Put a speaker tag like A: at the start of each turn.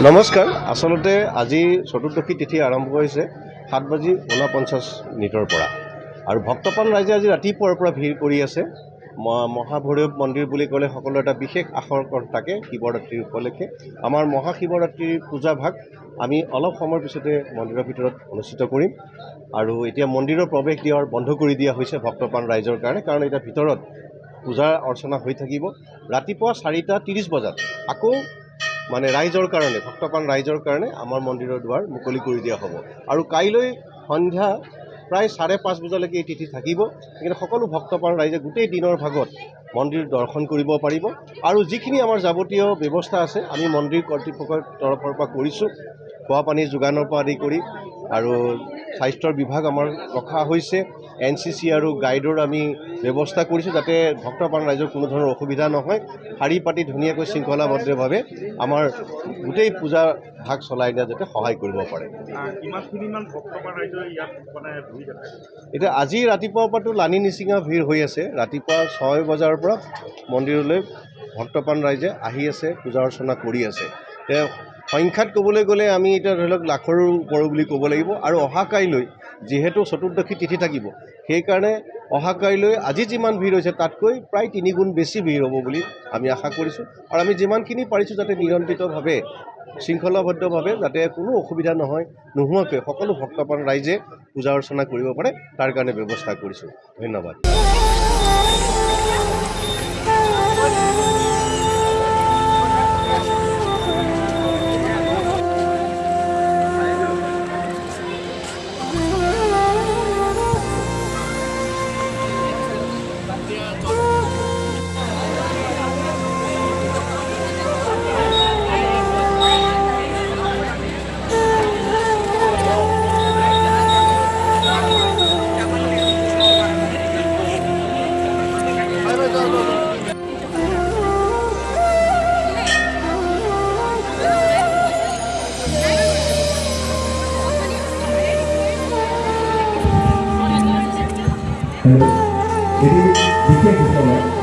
A: নমস্কাৰ। আচলতে আজি চতুৰ্দশী তিথি আৰম্ভ হৈছে 7:49 পৰা আৰু ভক্তপ্ৰাণ ৰাইজে আজি ৰাতিপুৱাৰ পৰা ভিৰ কৰি আছে। মহাভৈৰৱ মন্দিৰ বুলি ক'লে সকলো এটা বিশেষ আকৰ্ষণ থাকে। শিৱৰাত্ৰিৰ উপলক্ষে আমাৰ মহাশিৱৰাত্ৰিৰ পূজাভাগ আমি অলপ সময়ৰ পিছতে মন্দিৰৰ ভিতৰত অনুষ্ঠিত কৰিম আৰু এতিয়া মন্দিৰৰ প্ৰৱেশ দ্বাৰ বন্ধ কৰি দিয়া হৈছে ভক্তপ্ৰাণ ৰাইজৰ কাৰণে, কাৰণ এতিয়া ভিতৰত পূজা অৰ্চনা হৈ থাকিব। ৰাতিপুৱা 4:30 বজাত আকৌ ৰাইজৰ কাৰণে, ভক্তপ্ৰাণ ৰাইজৰ কাৰণে আমাৰ মন্দিৰৰ দুৱাৰ মুকলি কৰি দিয়া হ'ব আৰু কাইলৈ সন্ধ্যা প্ৰায় 5:30 বজালৈকে এই তিথি থাকিব। কিন্তু সকলো ভক্তপ্ৰাণ ৰাইজে গোটেই দিনৰ ভাগত মন্দিৰ দৰ্শন কৰিব পাৰিব আৰু যিখিনি আমাৰ যাৱতীয় ব্যৱস্থা আছে আমি মন্দিৰ কৰ্তৃপক্ষৰ তৰফৰ পৰা কৰিছোঁ। খোৱা পানী যোগানৰ পৰা আদি কৰি আৰু স্বাস্থ্যৰ বিভাগ আমাৰ ৰখা হৈছে। NCC আৰু গাইডৰ আমি ব্যৱস্থা কৰিছোঁ যাতে ভক্তপ্ৰাণ ৰাইজৰ কোনো ধৰণৰ অসুবিধা নহয়। শাৰী পাতি ধুনীয়াকৈ শৃংখলাবদ্ধভাৱে আমাৰ গোটেই পূজা ভাগ চলাই নিয়া যাতে সহায় কৰিব পাৰে। এতিয়া আজি ৰাতিপুৱাৰ পৰাতো লানি নিচিঙা ভিৰ হৈ আছে। ৰাতিপুৱা 6 বজাৰ পৰা মন্দিৰলৈ ভক্তপ্ৰাণ ৰাইজে আহি আছে, পূজা অৰ্চনা কৰি আছে। সংখ্যাত ক'বলৈ গ'লে আমি এতিয়া ধৰি লওক লাখৰ ওপৰ বুলি ক'ব লাগিব আৰু অহা কাইলৈ যিহেতু চতুৰ্দশী তিথি থাকিব, সেইকাৰণে অহা কাইলৈ আজি যিমান ভিৰ হৈছে তাতকৈ প্ৰায় 3 গুণ বেছি ভিৰ হ'ব বুলি আমি আশা কৰিছোঁ আৰু আমি যিমানখিনি পাৰিছোঁ যাতে নিয়ন্ত্ৰিতভাৱে শৃংখলাবদ্ধভাৱে যাতে কোনো অসুবিধা নোহোৱাকৈ সকলো ভক্তপ্ৰাণ ৰাইজে পূজা অৰ্চনা কৰিব পাৰে তাৰ কাৰণে ব্যৱস্থা কৰিছোঁ। ধন্যবাদ।
B: এটি বিশেষ ঘটনা।